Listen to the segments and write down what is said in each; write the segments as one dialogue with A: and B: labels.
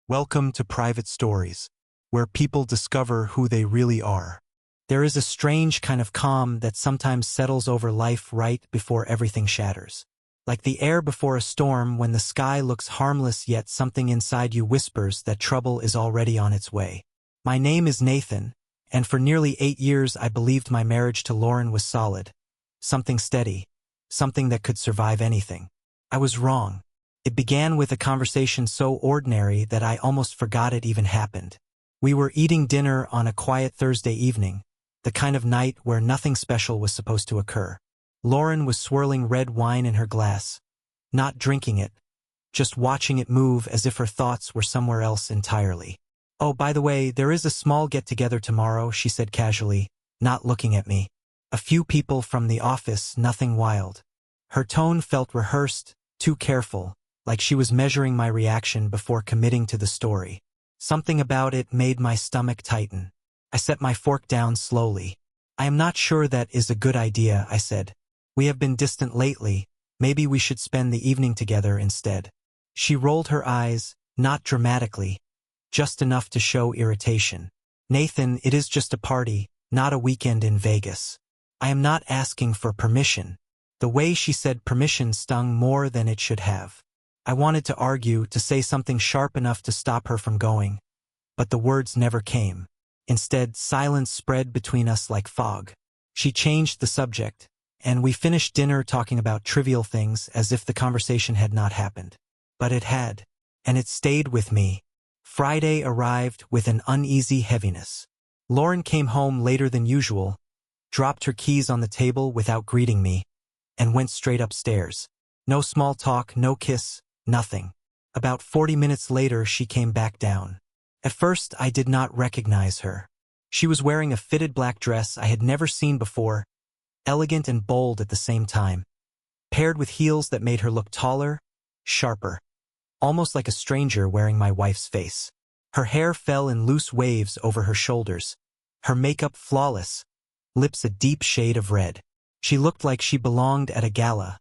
A: Welcome to Private Stories, where people discover who they really are. There is a strange kind of calm that sometimes settles over life right before everything shatters. Like the air before a storm when the sky looks harmless yet something inside you whispers that trouble is already on its way. My name is Nathan, and for nearly 8 years I believed my marriage to Lauren was solid. Something steady. Something that could survive anything. I was wrong. It began with a conversation so ordinary that I almost forgot it even happened. We were eating dinner on a quiet Thursday evening, the kind of night where nothing special was supposed to occur. Lauren was swirling red wine in her glass, not drinking it, just watching it move as if her thoughts were somewhere else entirely. "Oh, by the way, there is a small get-together tomorrow," she said casually, not looking at me. "A few people from the office, nothing wild." Her tone felt rehearsed, too careful, like she was measuring my reaction before committing to the story. Something about it made my stomach tighten. I set my fork down slowly. "I am not sure that is a good idea," I said. "We have been distant lately. Maybe we should spend the evening together instead." She rolled her eyes, not dramatically, just enough to show irritation. "Nathan, it is just a party, not a weekend in Vegas. I am not asking for permission." The way she said permission stung more than it should have. I wanted to argue, to say something sharp enough to stop her from going, but the words never came. Instead, silence spread between us like fog. She changed the subject, and we finished dinner talking about trivial things as if the conversation had not happened. But it had, and it stayed with me. Friday arrived with an uneasy heaviness. Lauren came home later than usual, dropped her keys on the table without greeting me, and went straight upstairs. No small talk, no kiss, nothing. About 40 minutes later, she came back down. At first, I did not recognize her. She was wearing a fitted black dress I had never seen before, elegant and bold at the same time, paired with heels that made her look taller, sharper, almost like a stranger wearing my wife's face. Her hair fell in loose waves over her shoulders, her makeup flawless, lips a deep shade of red. She looked like she belonged at a gala,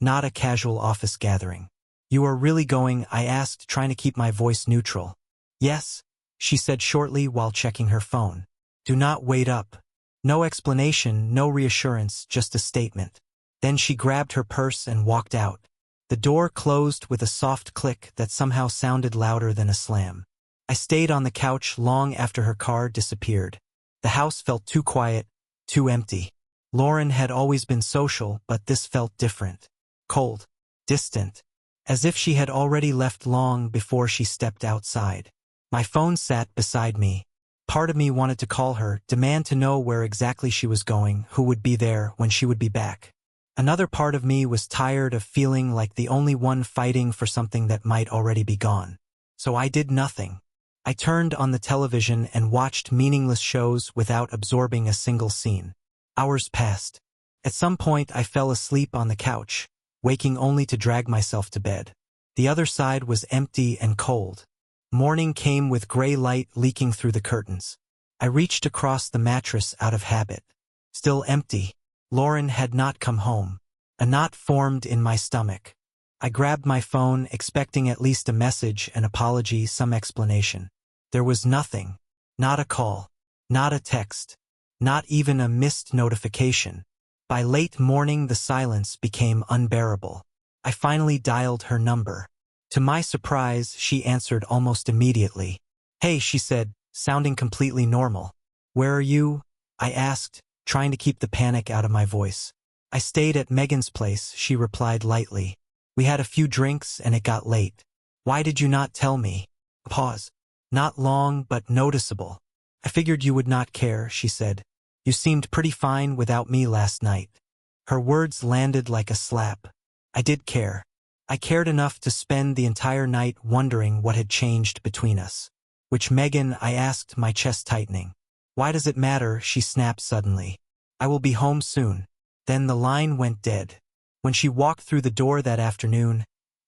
A: not a casual office gathering. "You are really going?" I asked, trying to keep my voice neutral. "Yes," she said shortly while checking her phone. "Do not wait up." No explanation, no reassurance, just a statement. Then she grabbed her purse and walked out. The door closed with a soft click that somehow sounded louder than a slam. I stayed on the couch long after her car disappeared. The house felt too quiet, too empty. Lauren had always been social, but this felt different. Cold, distant, as if she had already left long before she stepped outside. My phone sat beside me. Part of me wanted to call her, demand to know where exactly she was going, who would be there, when she would be back. Another part of me was tired of feeling like the only one fighting for something that might already be gone. So I did nothing. I turned on the television and watched meaningless shows without absorbing a single scene. Hours passed. At some point I fell asleep on the couch, waking only to drag myself to bed. The other side was empty and cold. Morning came with gray light leaking through the curtains. I reached across the mattress out of habit. Still empty. Lauren had not come home. A knot formed in my stomach. I grabbed my phone, expecting at least a message, an apology, some explanation. There was nothing. Not a call. Not a text. Not even a missed notification. By late morning, the silence became unbearable. I finally dialed her number. To my surprise, she answered almost immediately. "Hey," she said, sounding completely normal. "Where are you?" I asked, trying to keep the panic out of my voice. "I stayed at Megan's place," she replied lightly. "We had a few drinks and it got late." "Why did you not tell me?" A pause. "Not long, but noticeable." "I figured you would not care," she said. "You seemed pretty fine without me last night." Her words landed like a slap. I did care. I cared enough to spend the entire night wondering what had changed between us. "Which Megan?" I asked, my chest tightening. "Why does it matter?" she snapped suddenly. "I will be home soon." Then the line went dead. When she walked through the door that afternoon,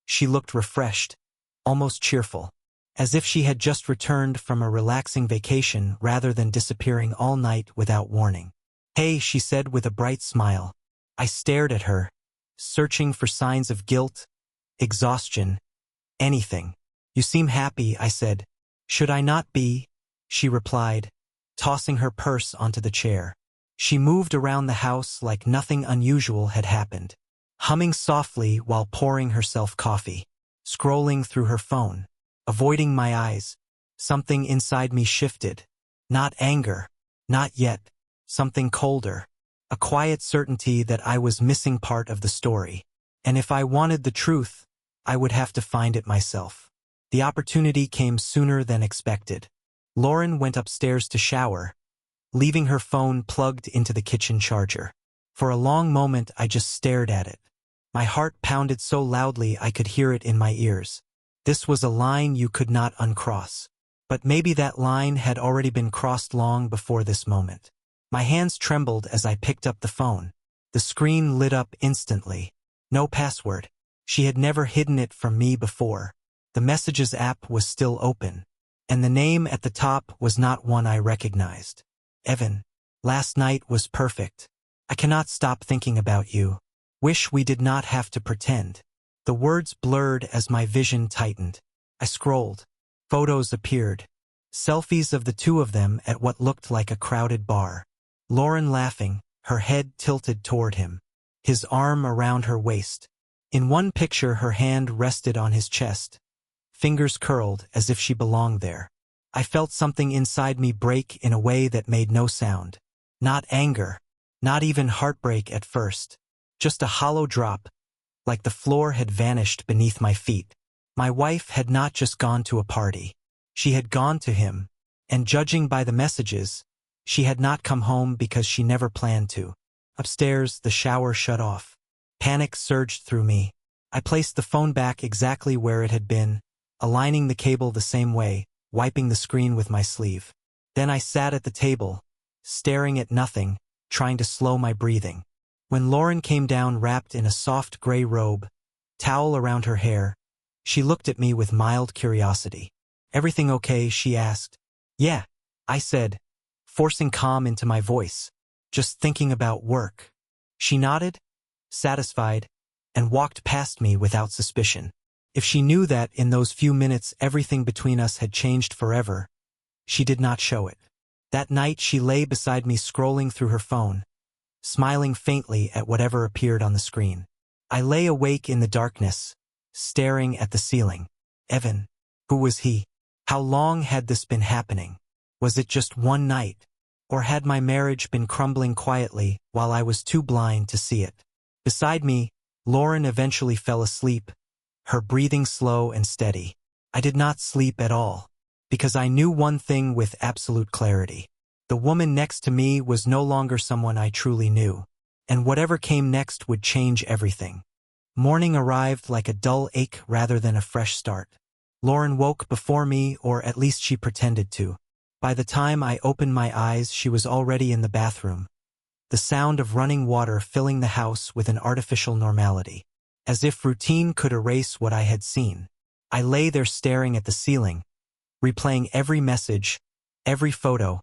A: she looked refreshed, almost cheerful, as if she had just returned from a relaxing vacation rather than disappearing all night without warning. "Hey," she said with a bright smile. I stared at her, searching for signs of guilt, exhaustion, anything. You seem happy, I said. Should I not be? She replied, tossing her purse onto the chair. She moved around the house like nothing unusual had happened, humming softly while pouring herself coffee, scrolling through her phone, avoiding my eyes. Something inside me shifted. Not anger, not yet, something colder, a quiet certainty that I was missing part of the story. And if I wanted the truth, I would have to find it myself. The opportunity came sooner than expected. Lauren went upstairs to shower, leaving her phone plugged into the kitchen charger. For a long moment I just stared at it. My heart pounded so loudly I could hear it in my ears. This was a line you could not uncross. But maybe that line had already been crossed long before this moment. My hands trembled as I picked up the phone. The screen lit up instantly. No password. She had never hidden it from me before. The Messages app was still open. And the name at the top was not one I recognized. Evan. Last night was perfect. I cannot stop thinking about you. Wish we did not have to pretend. The words blurred as my vision tightened. I scrolled. Photos appeared. Selfies of the two of them at what looked like a crowded bar. Lauren laughing, her head tilted toward him, his arm around her waist. In one picture her hand rested on his chest, fingers curled as if she belonged there. I felt something inside me break in a way that made no sound. Not anger, not even heartbreak at first. Just a hollow drop, like the floor had vanished beneath my feet. My wife had not just gone to a party. She had gone to him, and judging by the messages, she had not come home because she never planned to. Upstairs, the shower shut off. Panic surged through me. I placed the phone back exactly where it had been, aligning the cable the same way, wiping the screen with my sleeve. Then I sat at the table, staring at nothing, trying to slow my breathing. When Lauren came down wrapped in a soft gray robe, towel around her hair, she looked at me with mild curiosity. Everything okay? She asked. Yeah, I said, forcing calm into my voice. Just thinking about work. She nodded, satisfied, and walked past me without suspicion. If she knew that in those few minutes everything between us had changed forever, she did not show it. That night she lay beside me scrolling through her phone, smiling faintly at whatever appeared on the screen. I lay awake in the darkness, staring at the ceiling. Evan. Who was he? How long had this been happening? Was it just one night? Or had my marriage been crumbling quietly while I was too blind to see it? Beside me, Lauren eventually fell asleep, her breathing slow and steady. I did not sleep at all, because I knew one thing with absolute clarity. The woman next to me was no longer someone I truly knew, and whatever came next would change everything. Morning arrived like a dull ache rather than a fresh start. Lauren woke before me, or at least she pretended to. By the time I opened my eyes, she was already in the bathroom, the sound of running water filling the house with an artificial normality, as if routine could erase what I had seen. I lay there staring at the ceiling, replaying every message, every photo,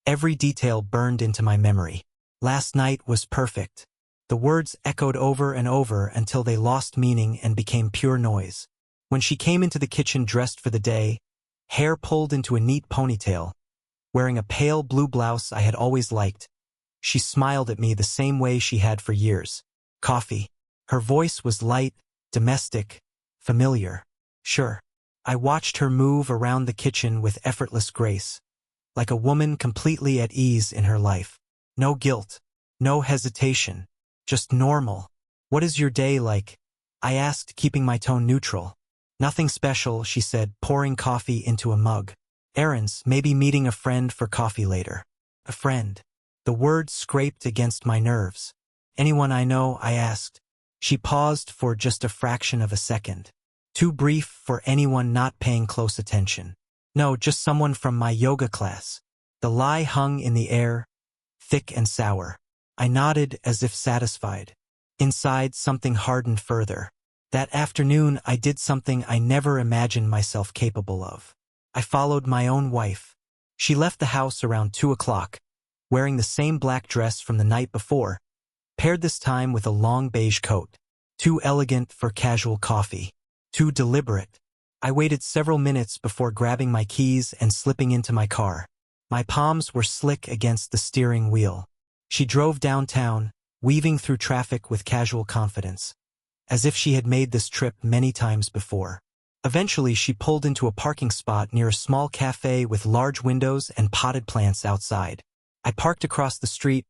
A: every detail burned into my memory. Last night was perfect. The words echoed over and over until they lost meaning and became pure noise. When she came into the kitchen dressed for the day, hair pulled into a neat ponytail, wearing a pale blue blouse I had always liked, she smiled at me the same way she had for years. Coffee. Her voice was light, domestic, familiar. Sure. I watched her move around the kitchen with effortless grace, like a woman completely at ease in her life. No guilt, no hesitation, just normal. What is your day like? I asked, keeping my tone neutral. Nothing special, she said, pouring coffee into a mug. Errands, maybe meeting a friend for coffee later. A friend. The word scraped against my nerves. Anyone I know? I asked. She paused for just a fraction of a second. Too brief for anyone not paying close attention. No, just someone from my yoga class. The lie hung in the air, thick and sour. I nodded as if satisfied. Inside, something hardened further. That afternoon, I did something I never imagined myself capable of. I followed my own wife. She left the house around 2 o'clock, wearing the same black dress from the night before, paired this time with a long beige coat. Too elegant for casual coffee. Too deliberate. I waited several minutes before grabbing my keys and slipping into my car. My palms were slick against the steering wheel. She drove downtown, weaving through traffic with casual confidence, as if she had made this trip many times before. Eventually, she pulled into a parking spot near a small cafe with large windows and potted plants outside. I parked across the street,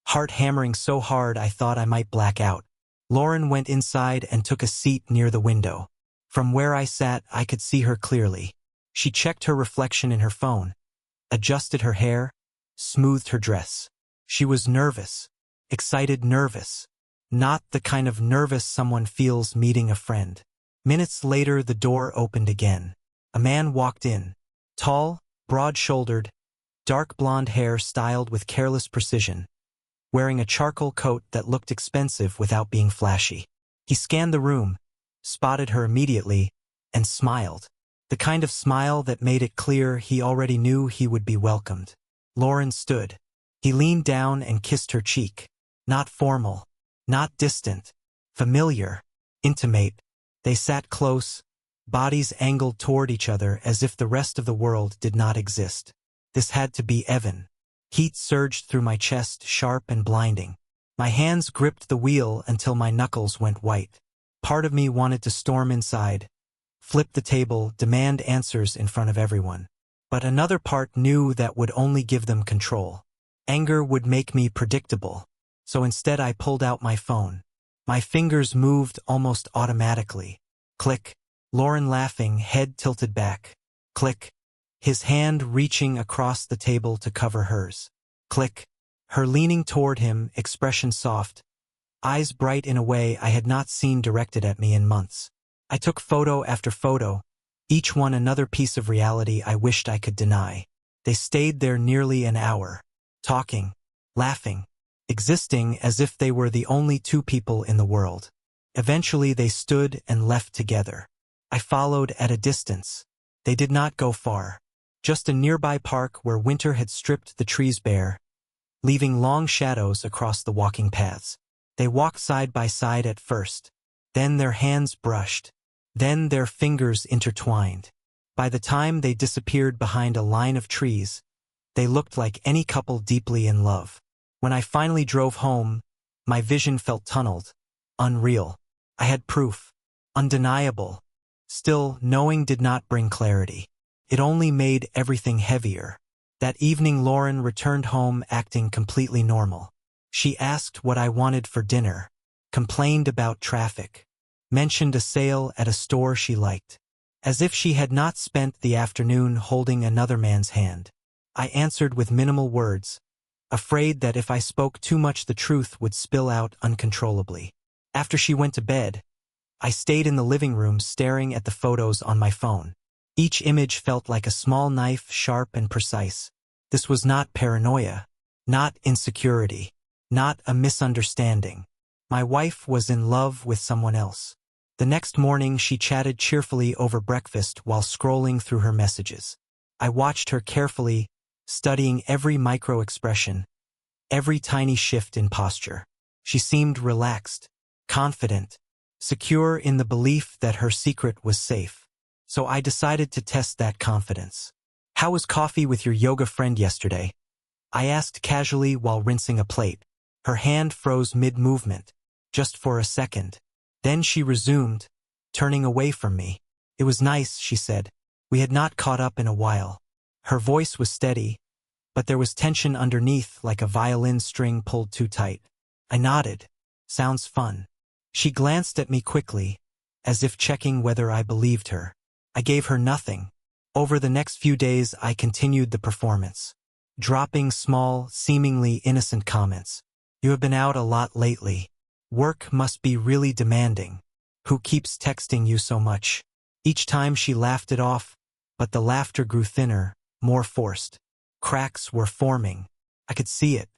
A: heart hammering so hard I thought I might black out. Lauren went inside and took a seat near the window. From where I sat, I could see her clearly. She checked her reflection in her phone, adjusted her hair, smoothed her dress. She was nervous, excited nervous, not the kind of nervous someone feels meeting a friend. Minutes later, the door opened again. A man walked in, tall, broad-shouldered, dark blonde hair styled with careless precision, wearing a charcoal coat that looked expensive without being flashy. He scanned the room, spotted her immediately, and smiled. The kind of smile that made it clear he already knew he would be welcomed. Lauren stood. He leaned down and kissed her cheek. Not formal, not distant, familiar, intimate. They sat close, bodies angled toward each other as if the rest of the world did not exist. This had to be Evan. Heat surged through my chest, sharp and blinding. My hands gripped the wheel until my knuckles went white. Part of me wanted to storm inside, flip the table, demand answers in front of everyone. But another part knew that would only give them control. Anger would make me predictable. So instead I pulled out my phone. My fingers moved almost automatically. Click. Lauren laughing, head tilted back. Click. His hand reaching across the table to cover hers. Click. Her leaning toward him, expression soft, eyes bright in a way I had not seen directed at me in months. I took photo after photo, each one another piece of reality I wished I could deny. They stayed there nearly an hour, talking, laughing, existing as if they were the only two people in the world. Eventually they stood and left together. I followed at a distance. They did not go far. Just a nearby park where winter had stripped the trees bare, leaving long shadows across the walking paths. They walked side by side at first. Then their hands brushed. Then their fingers intertwined. By the time they disappeared behind a line of trees, they looked like any couple deeply in love. When I finally drove home, my vision felt tunneled, unreal. I had proof, undeniable. Still, knowing did not bring clarity. It only made everything heavier. That evening Lauren returned home acting completely normal. She asked what I wanted for dinner, complained about traffic, mentioned a sale at a store she liked, as if she had not spent the afternoon holding another man's hand. I answered with minimal words, afraid that if I spoke too much the truth would spill out uncontrollably. After she went to bed, I stayed in the living room staring at the photos on my phone. Each image felt like a small knife, sharp and precise. This was not paranoia, not insecurity, not a misunderstanding. My wife was in love with someone else. The next morning she chatted cheerfully over breakfast while scrolling through her messages. I watched her carefully, studying every micro-expression, every tiny shift in posture. She seemed relaxed, confident, secure in the belief that her secret was safe. So I decided to test that confidence. "How was coffee with your yoga friend yesterday?" I asked casually while rinsing a plate. Her hand froze mid-movement, just for a second. Then she resumed, turning away from me. "It was nice," she said. We had not caught up in a while. Her voice was steady, but there was tension underneath like a violin string pulled too tight. I nodded. "Sounds fun." She glanced at me quickly, as if checking whether I believed her. I gave her nothing. Over the next few days I continued the performance, dropping small, seemingly innocent comments. "You have been out a lot lately. Work must be really demanding. Who keeps texting you so much?" Each time she laughed it off, but the laughter grew thinner, more forced. Cracks were forming. I could see it.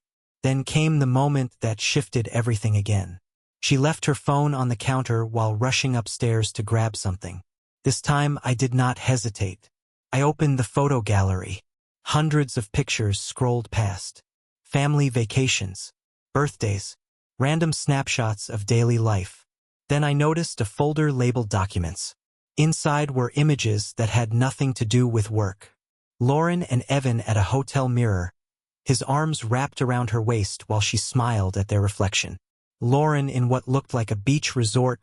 A: Then came the moment that shifted everything again. She left her phone on the counter while rushing upstairs to grab something. This time I did not hesitate. I opened the photo gallery. Hundreds of pictures scrolled past. Family vacations, birthdays, random snapshots of daily life. Then I noticed a folder labeled documents. Inside were images that had nothing to do with work. Lauren and Evan at a hotel mirror, his arms wrapped around her waist while she smiled at their reflection. Lauren in what looked like a beach resort,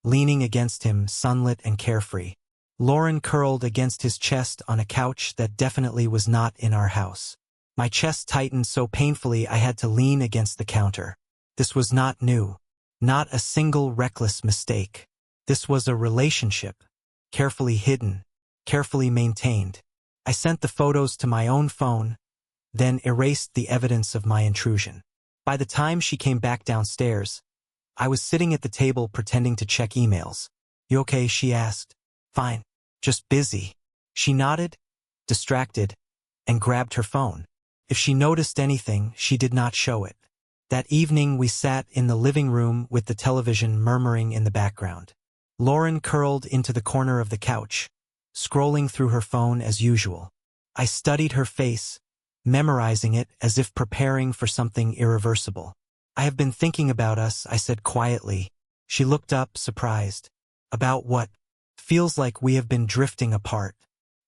A: leaning against him, sunlit and carefree. Lauren curled against his chest on a couch that definitely was not in our house. My chest tightened so painfully I had to lean against the counter. This was not new. Not a single reckless mistake. This was a relationship. Carefully hidden. Carefully maintained. I sent the photos to my own phone, then erased the evidence of my intrusion. By the time she came back downstairs, I was sitting at the table pretending to check emails. "You okay?" she asked. "Fine. Just busy." She nodded, distracted, and grabbed her phone. If she noticed anything, she did not show it. That evening we sat in the living room with the television murmuring in the background. Lauren curled into the corner of the couch, scrolling through her phone as usual. I studied her face, memorizing it as if preparing for something irreversible. "I have been thinking about us," I said quietly. She looked up, surprised. "About what?" "Feels like we have been drifting apart.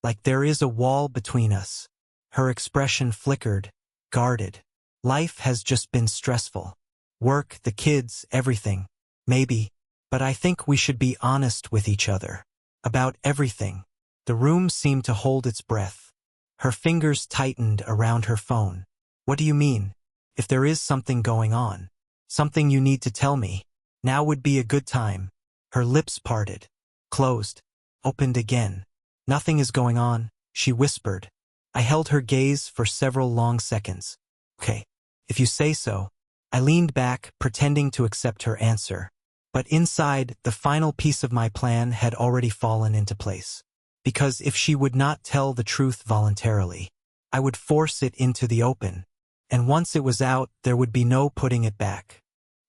A: Like there is a wall between us." Her expression flickered, guarded. "Life has just been stressful. Work, the kids, everything. Maybe. But I think we should be honest with each other. About everything." The room seemed to hold its breath. Her fingers tightened around her phone. "What do you mean? If there is something going on, something you need to tell me, now would be a good time." Her lips parted, closed, opened again. "Nothing is going on," she whispered. I held her gaze for several long seconds. "Okay, if you say so." I leaned back, pretending to accept her answer. But inside, the final piece of my plan had already fallen into place. Because if she would not tell the truth voluntarily, I would force it into the open. And once it was out, there would be no putting it back.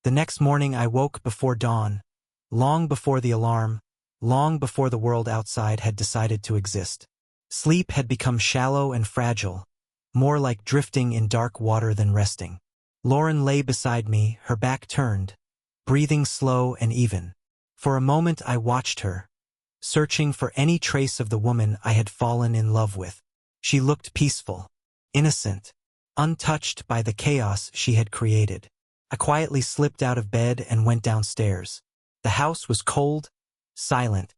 A: The next morning I woke before dawn, long before the alarm, long before the world outside had decided to exist. Sleep had become shallow and fragile, more like drifting in dark water than resting. Lauren lay beside me, her back turned, breathing slow and even. For a moment I watched her, searching for any trace of the woman I had fallen in love with. She looked peaceful, innocent, untouched by the chaos she had created. I quietly slipped out of bed and went downstairs. The house was cold, silent,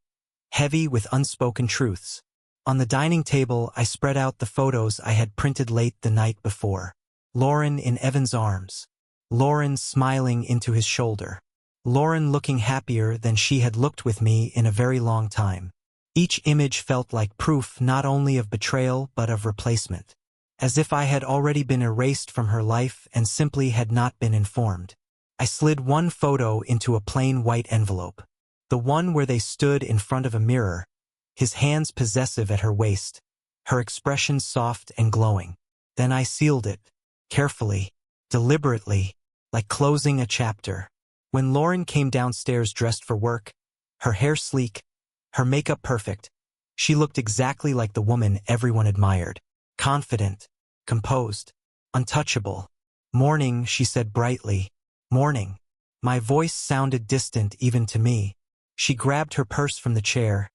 A: heavy with unspoken truths. On the dining table, I spread out the photos I had printed late the night before. Lauren in Evan's arms. Lauren smiling into his shoulder. Lauren looking happier than she had looked with me in a very long time. Each image felt like proof not only of betrayal but of replacement. As if I had already been erased from her life and simply had not been informed. I slid one photo into a plain white envelope. The one where they stood in front of a mirror, his hands possessive at her waist, her expression soft and glowing. Then I sealed it, carefully, deliberately, like closing a chapter. When Lauren came downstairs dressed for work, her hair sleek, her makeup perfect, she looked exactly like the woman everyone admired. Confident, composed, untouchable. "Morning," she said brightly. "Morning." My voice sounded distant even to me. She grabbed her purse from the chair,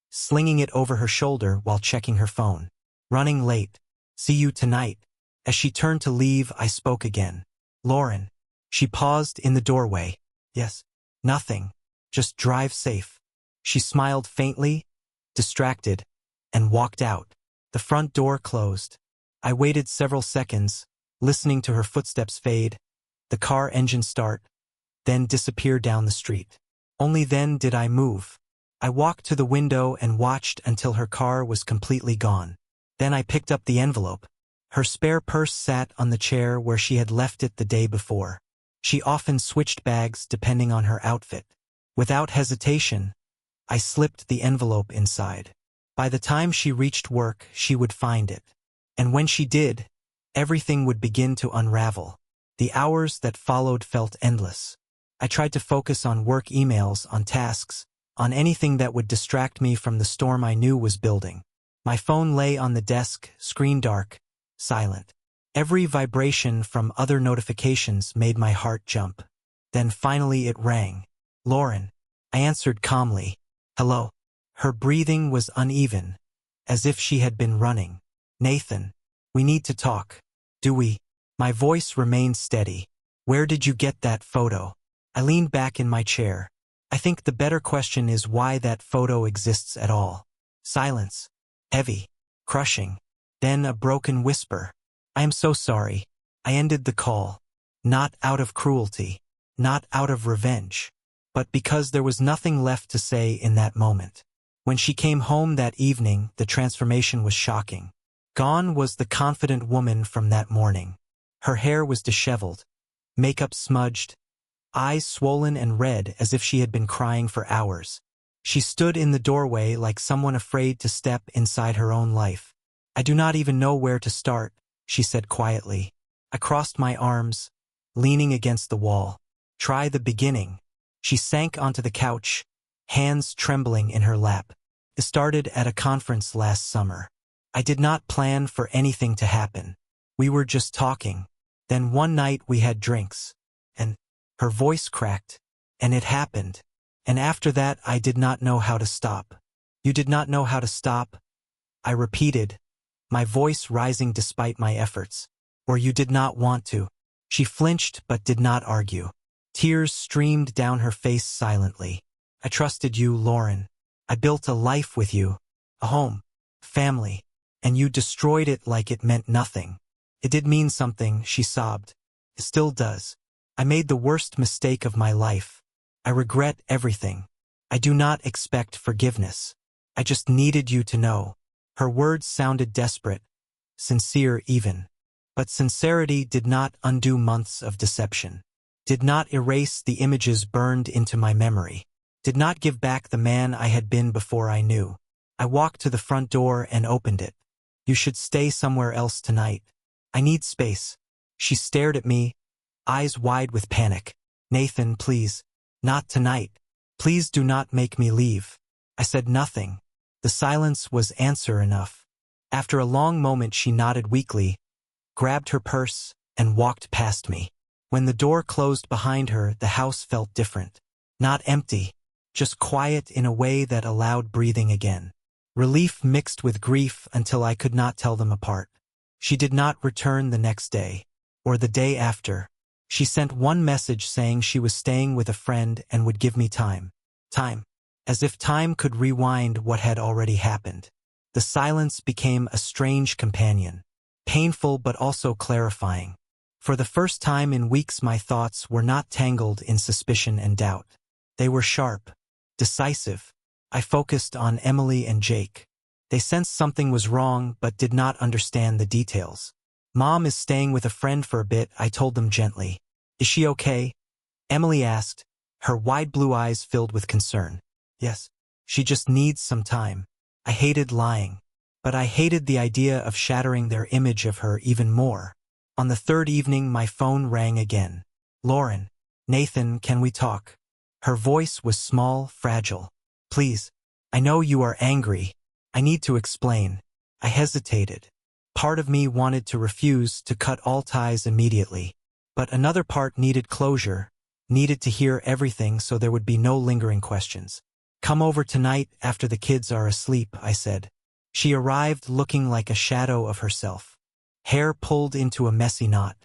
A: slinging it over her shoulder while checking her phone. "Running late. See you tonight." As she turned to leave, I spoke again. "Lauren." She paused in the doorway. "Yes." "Nothing. Just drive safe." She smiled faintly, distracted, and walked out. The front door closed. I waited several seconds, listening to her footsteps fade, the car engine start, then disappear down the street. Only then did I move. I walked to the window and watched until her car was completely gone. Then I picked up the envelope. Her spare purse sat on the chair where she had left it the day before. She often switched bags depending on her outfit. Without hesitation, I slipped the envelope inside. By the time she reached work, she would find it. And when she did, everything would begin to unravel. The hours that followed felt endless. I tried to focus on work emails, on tasks, on anything that would distract me from the storm I knew was building. My phone lay on the desk, screen dark, silent. Every vibration from other notifications made my heart jump. Then finally it rang. "Lauren." I answered calmly. "Hello." Her breathing was uneven, as if she had been running. Nathan, we need to talk. Do we? My voice remained steady. Where did you get that photo? I leaned back in my chair. I think the better question is why that photo exists at all. Silence. Heavy. Crushing. Then a broken whisper. I am so sorry. I ended the call. Not out of cruelty. Not out of revenge. But because there was nothing left to say in that moment. When she came home that evening, the transformation was shocking. Gone was the confident woman from that morning. Her hair was disheveled, makeup smudged, eyes swollen and red as if she had been crying for hours. She stood in the doorway like someone afraid to step inside her own life. I do not even know where to start, she said quietly. I crossed my arms, leaning against the wall. Try the beginning. She sank onto the couch, hands trembling in her lap. It started at a conference last summer. I did not plan for anything to happen. We were just talking. Then one night we had drinks. And her voice cracked. And it happened. And after that I did not know how to stop. You did not know how to stop? I repeated, my voice rising despite my efforts. Or you did not want to. She flinched but did not argue. Tears streamed down her face silently. I trusted you, Lauren. I built a life with you. A home. Family. And you destroyed it like it meant nothing. It did mean something, she sobbed. It still does. I made the worst mistake of my life. I regret everything. I do not expect forgiveness. I just needed you to know. Her words sounded desperate, sincere even. But sincerity did not undo months of deception. Did not erase the images burned into my memory. Did not give back the man I had been before I knew. I walked to the front door and opened it. You should stay somewhere else tonight. I need space. She stared at me, eyes wide with panic. Nathan, please. Not tonight. Please do not make me leave. I said nothing. The silence was answer enough. After a long moment she nodded weakly, grabbed her purse, and walked past me. When the door closed behind her, the house felt different. Not empty, just quiet in a way that allowed breathing again. Relief mixed with grief until I could not tell them apart. She did not return the next day, or the day after. She sent one message saying she was staying with a friend and would give me time. Time. As if time could rewind what had already happened. The silence became a strange companion, painful but also clarifying. For the first time in weeks my thoughts were not tangled in suspicion and doubt. They were sharp, decisive. I focused on Emily and Jake. They sensed something was wrong but did not understand the details. Mom is staying with a friend for a bit, I told them gently. Is she okay? Emily asked, her wide blue eyes filled with concern. Yes. She just needs some time. I hated lying. But I hated the idea of shattering their image of her even more. On the third evening my phone rang again. Lauren. Nathan, can we talk? Her voice was small, fragile. Please. I know you are angry. I need to explain. I hesitated. Part of me wanted to refuse to cut all ties immediately. But another part needed closure, needed to hear everything so there would be no lingering questions. Come over tonight after the kids are asleep, I said. She arrived looking like a shadow of herself. Hair pulled into a messy knot.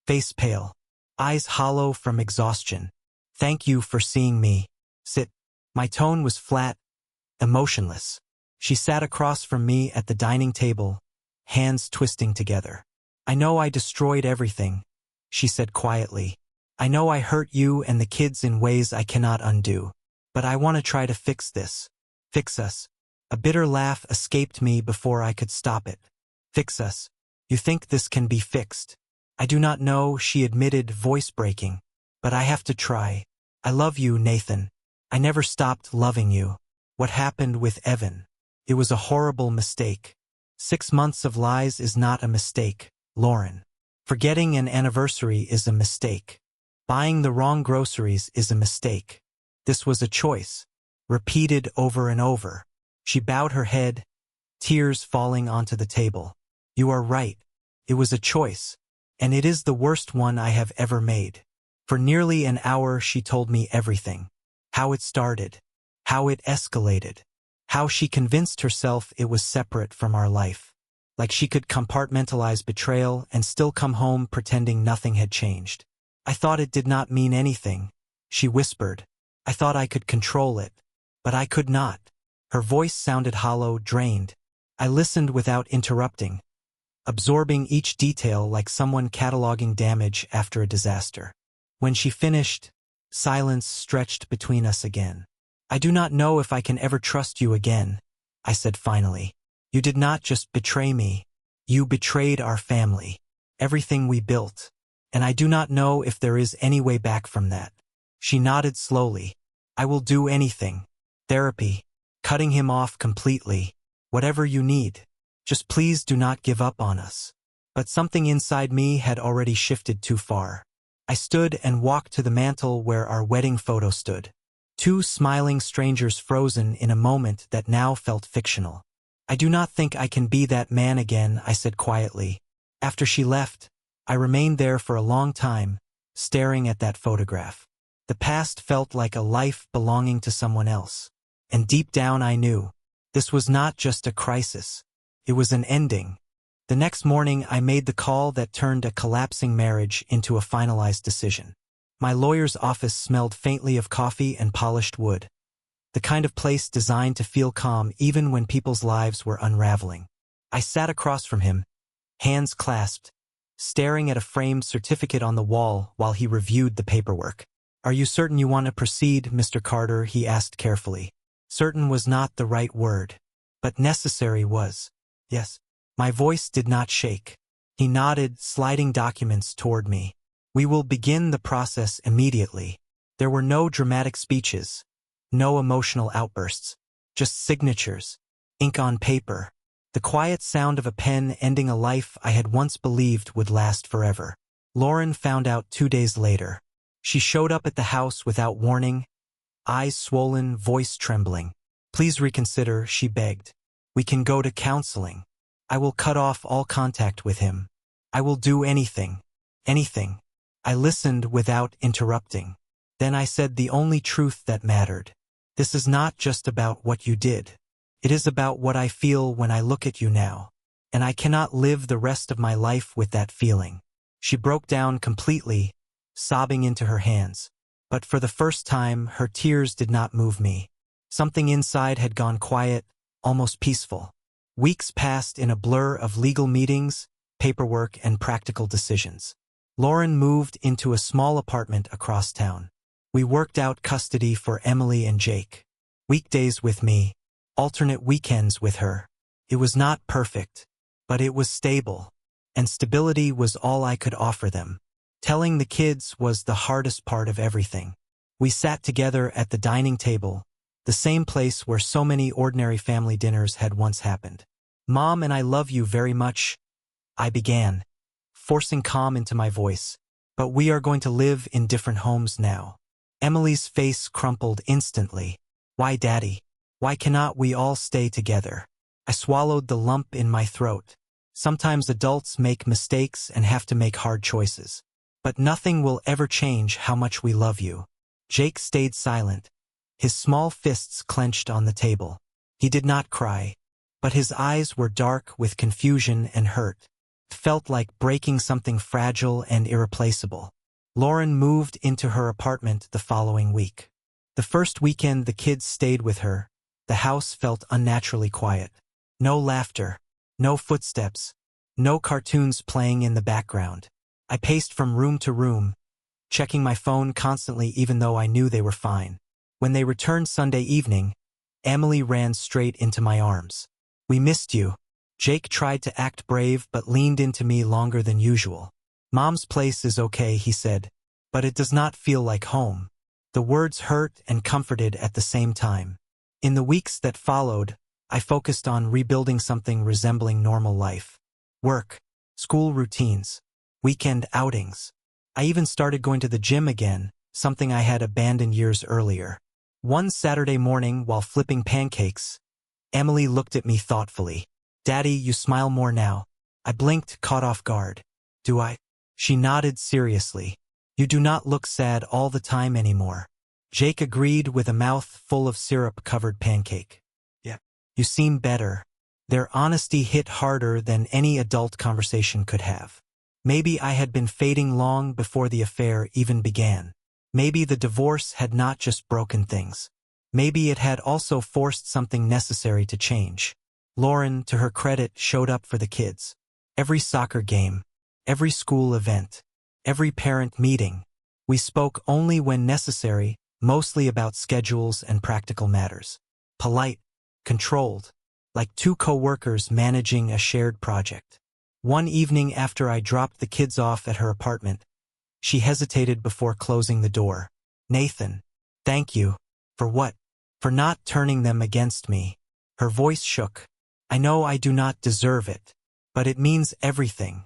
A: Face pale. Eyes hollow from exhaustion. Thank you for seeing me. Sit. My tone was flat, emotionless. She sat across from me at the dining table, hands twisting together. I know I destroyed everything, she said quietly. I know I hurt you and the kids in ways I cannot undo. But I want to try to fix this. Fix us. A bitter laugh escaped me before I could stop it. Fix us. You think this can be fixed? I do not know, she admitted, voice breaking. But I have to try. I love you, Nathan. I never stopped loving you. What happened with Evan? It was a horrible mistake. 6 months of lies is not a mistake, Lauren. Forgetting an anniversary is a mistake. Buying the wrong groceries is a mistake. This was a choice, repeated over and over. She bowed her head, tears falling onto the table. You are right. It was a choice, and it is the worst one I have ever made. For nearly an hour she told me everything. How it started, how it escalated, How she convinced herself it was separate from our life. Like she could compartmentalize betrayal and still come home pretending nothing had changed. I thought it did not mean anything, she whispered. I thought I could control it, but I could not. Her voice sounded hollow, drained. I listened without interrupting, absorbing each detail like someone cataloging damage after a disaster. When she finished, silence stretched between us again. I do not know if I can ever trust you again, I said finally. You did not just betray me. You betrayed our family, everything we built, and I do not know if there is any way back from that. She nodded slowly. I will do anything. Therapy, cutting him off completely, whatever you need. Just please do not give up on us. But something inside me had already shifted too far. I stood and walked to the mantel where our wedding photo stood. Two smiling strangers frozen in a moment that now felt fictional. I do not think I can be that man again, I said quietly. After she left, I remained there for a long time, staring at that photograph. The past felt like a life belonging to someone else. And deep down I knew, this was not just a crisis. It was an ending. The next morning I made the call that turned a collapsing marriage into a finalized decision. My lawyer's office smelled faintly of coffee and polished wood. The kind of place designed to feel calm even when people's lives were unraveling. I sat across from him, hands clasped, staring at a framed certificate on the wall while he reviewed the paperwork. Are you certain you want to proceed, Mr. Carter? He asked carefully. Certain was not the right word, but necessary was. Yes. My voice did not shake. He nodded, sliding documents toward me. We will begin the process immediately. There were no dramatic speeches, no emotional outbursts, just signatures, ink on paper, the quiet sound of a pen ending a life I had once believed would last forever. Lauren found out 2 days later. She showed up at the house without warning, eyes swollen, voice trembling. Please reconsider, she begged. We can go to counseling. I will cut off all contact with him. I will do anything. Anything. I listened without interrupting. Then I said the only truth that mattered. This is not just about what you did. It is about what I feel when I look at you now. And I cannot live the rest of my life with that feeling. She broke down completely, sobbing into her hands. But for the first time, her tears did not move me. Something inside had gone quiet, almost peaceful. Weeks passed in a blur of legal meetings, paperwork, and practical decisions. Lauren moved into a small apartment across town. We worked out custody for Emily and Jake. Weekdays with me, alternate weekends with her. It was not perfect, but it was stable, and stability was all I could offer them. Telling the kids was the hardest part of everything. We sat together at the dining table, the same place where so many ordinary family dinners had once happened. Mom and I love you very much, I began, forcing calm into my voice. But we are going to live in different homes now. Emily's face crumpled instantly. Why, Daddy? Why cannot we all stay together? I swallowed the lump in my throat. Sometimes adults make mistakes and have to make hard choices. But nothing will ever change how much we love you. Jake stayed silent, his small fists clenched on the table. He did not cry, but his eyes were dark with confusion and hurt. It felt like breaking something fragile and irreplaceable. Lauren moved into her apartment the following week. The first weekend the kids stayed with her, the house felt unnaturally quiet. No laughter, no footsteps, no cartoons playing in the background. I paced from room to room, checking my phone constantly even though I knew they were fine. When they returned Sunday evening, Emily ran straight into my arms. We missed you. Jake tried to act brave but leaned into me longer than usual. Mom's place is okay, he said, but it does not feel like home. The words hurt and comforted at the same time. In the weeks that followed, I focused on rebuilding something resembling normal life. Work, school routines, weekend outings. I even started going to the gym again, something I had abandoned years earlier. One Saturday morning while flipping pancakes, Emily looked at me thoughtfully. Daddy, you smile more now. I blinked, caught off guard. Do I? She nodded seriously. You do not look sad all the time anymore. Jake agreed with a mouth full of syrup-covered pancake. Yeah. You seem better. Their honesty hit harder than any adult conversation could have. Maybe I had been fading long before the affair even began. Maybe the divorce had not just broken things. Maybe it had also forced something necessary to change. Lauren, to her credit, showed up for the kids. Every soccer game, every school event, every parent meeting. We spoke only when necessary, mostly about schedules and practical matters. Polite, controlled, like two co-workers managing a shared project. One evening after I dropped the kids off at her apartment, she hesitated before closing the door. "Nathan, thank you." "For what?" "For not turning them against me." Her voice shook. "I know I do not deserve it, but it means everything."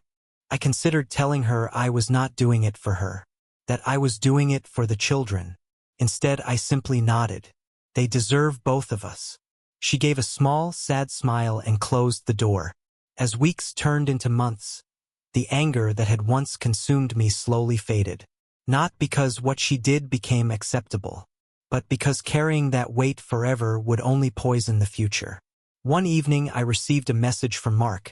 A: I considered telling her I was not doing it for her, that I was doing it for the children. Instead, I simply nodded. "They deserve both of us." She gave a small, sad smile and closed the door. As weeks turned into months, the anger that had once consumed me slowly faded. Not because what she did became acceptable, but because carrying that weight forever would only poison the future. One evening I received a message from Mark,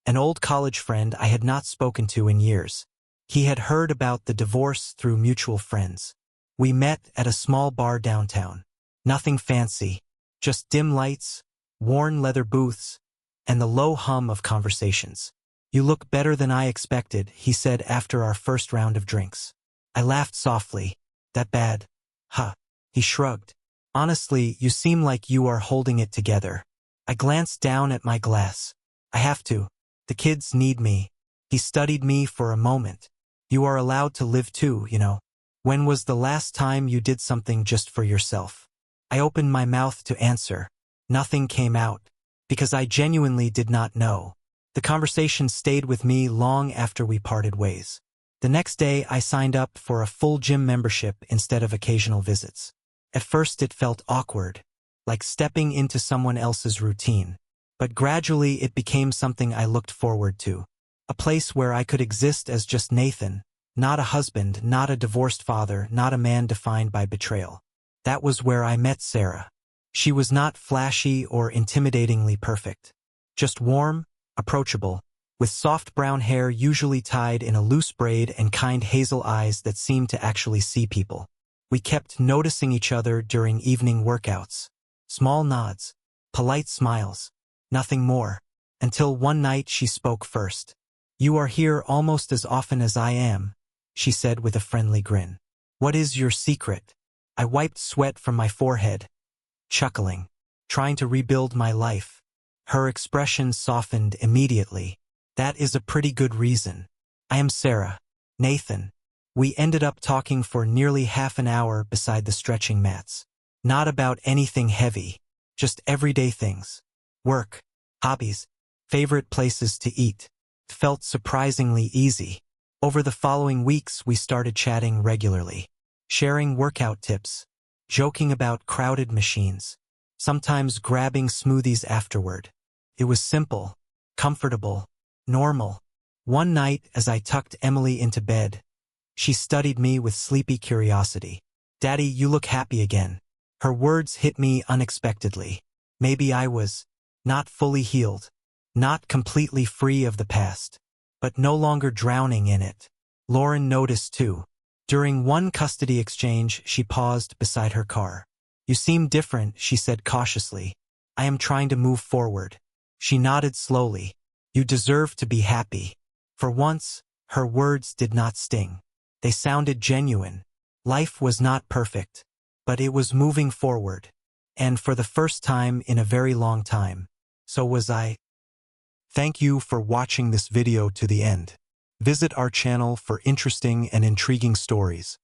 A: an old college friend I had not spoken to in years. He had heard about the divorce through mutual friends. We met at a small bar downtown. Nothing fancy, just dim lights, worn leather booths, and the low hum of conversations. "You look better than I expected," he said after our first round of drinks. I laughed softly. "That bad?" "Huh." He shrugged. "Honestly, you seem like you are holding it together." I glanced down at my glass. "I have to. The kids need me." He studied me for a moment. "You are allowed to live too, you know. When was the last time you did something just for yourself?" I opened my mouth to answer. Nothing came out, because I genuinely did not know. The conversation stayed with me long after we parted ways. The next day, I signed up for a full gym membership instead of occasional visits. At first it felt awkward, like stepping into someone else's routine. But gradually it became something I looked forward to. A place where I could exist as just Nathan, not a husband, not a divorced father, not a man defined by betrayal. That was where I met Sarah. She was not flashy or intimidatingly perfect. Just warm, approachable, with soft brown hair usually tied in a loose braid and kind hazel eyes that seemed to actually see people. We kept noticing each other during evening workouts. Small nods, polite smiles, nothing more, until one night she spoke first. "You are here almost as often as I am," she said with a friendly grin. "What is your secret?" I wiped sweat from my forehead, chuckling, trying to rebuild my life. Her expression softened immediately. "That is a pretty good reason. I am Sarah. Nathan." We ended up talking for nearly half an hour beside the stretching mats. Not about anything heavy, just everyday things. Work, hobbies, favorite places to eat. It felt surprisingly easy. Over the following weeks, we started chatting regularly, sharing workout tips, joking about crowded machines, sometimes grabbing smoothies afterward. It was simple, comfortable, normal. One night, as I tucked Emily into bed, she studied me with sleepy curiosity. "Daddy, you look happy again." Her words hit me unexpectedly. Maybe I was not fully healed, not completely free of the past, but no longer drowning in it. Lauren noticed too. During one custody exchange, she paused beside her car. "You seem different," she said cautiously. "I am trying to move forward." She nodded slowly. "You deserve to be happy." For once, her words did not sting. They sounded genuine. Life was not perfect, but it was moving forward. And for the first time in a very long time, so was I. Thank you for watching this video to the end. Visit our channel for interesting and intriguing stories.